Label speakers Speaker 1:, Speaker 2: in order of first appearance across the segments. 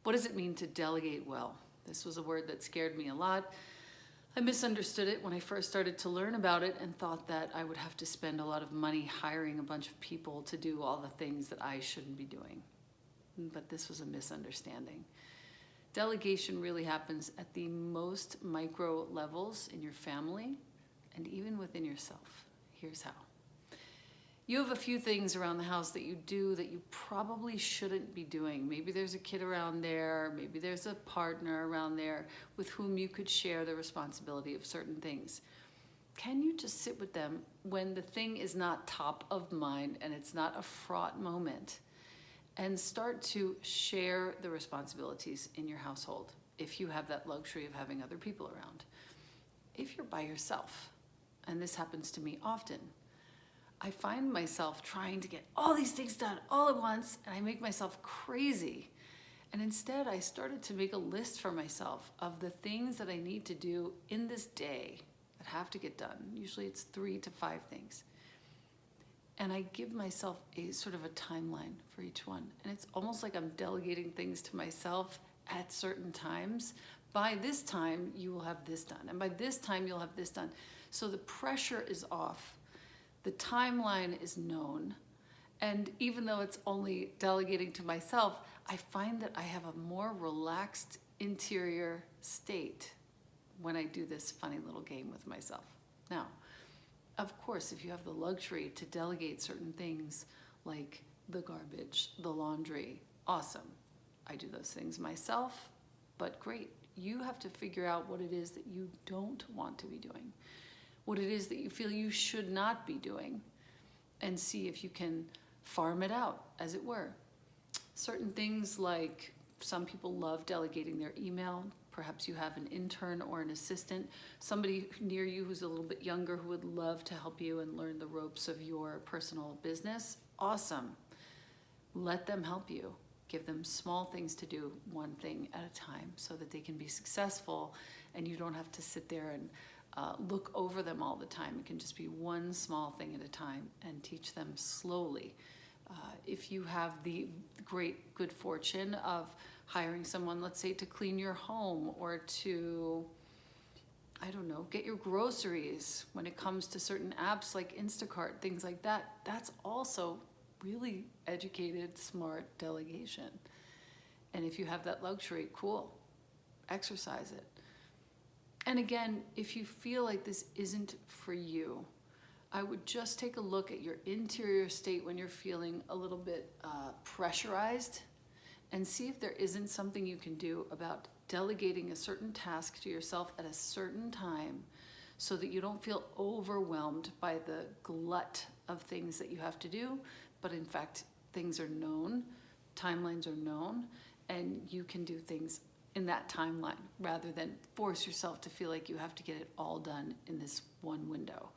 Speaker 1: What does it mean to delegate well? This was a word that scared me a lot. I misunderstood it when I first started to learn about it and thought that I would have to spend a lot of money hiring a bunch of people to do all the things that I shouldn't be doing. But this was a misunderstanding. Delegation really happens at the most micro levels in your family and even within yourself. Here's how. You have a few things around the house that you do that you probably shouldn't be doing. Maybe there's a kid around there, maybe there's a partner around there with whom you could share the responsibility of certain things. Can you just sit with them when the thing is not top of mind and it's not a fraught moment, and start to share the responsibilities in your household if you have that luxury of having other people around? If you're by yourself, and this happens to me often, I find myself trying to get all these things done all at once, and I make myself crazy. And instead, I started to make a list for myself of the things that I need to do in this day that have to get done. Usually it's 3 to 5 things. And I give myself a sort of a timeline for each one. And it's almost like I'm delegating things to myself at certain times. By this time, you will have this done. And by this time, you'll have this done. So the pressure is off. The timeline is known, and even though it's only delegating to myself, I find that I have a more relaxed interior state when I do this funny little game with myself. Now, of course, if you have the luxury to delegate certain things like the garbage, the laundry, awesome. I do those things myself, but great. You have to figure out what it is that you don't want to be doing, what it is that you feel you should not be doing, and see if you can farm it out, as it were. Certain things, like some people love delegating their email. Perhaps you have an intern or an assistant, somebody near you who's a little bit younger who would love to help you and learn the ropes of your personal business. Awesome. Let them help you. Give them small things to do, one thing at a time, so that they can be successful and you don't have to sit there and look over them all the time. It can just be one small thing at a time and teach them slowly. If you have the great good fortune of hiring someone, let's say, to clean your home or to, I don't know, get your groceries when it comes to certain apps like Instacart, things like that, that's also really educated, smart delegation. And if you have that luxury, cool, exercise it. And again, if you feel like this isn't for you, I would just take a look at your interior state when you're feeling a little bit pressurized, and see if there isn't something you can do about delegating a certain task to yourself at a certain time so that you don't feel overwhelmed by the glut of things that you have to do, but in fact, things are known, timelines are known, and you can do things in that timeline rather than force yourself to feel like you have to get it all done in this one window.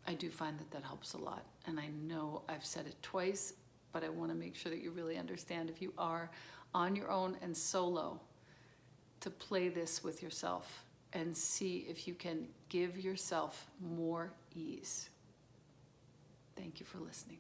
Speaker 1: I do find that that helps a lot, and I know I've said it twice, but I want to make sure that you really understand, if you are on your own and solo, to play this with yourself and see if you can give yourself more ease. Thank you for listening.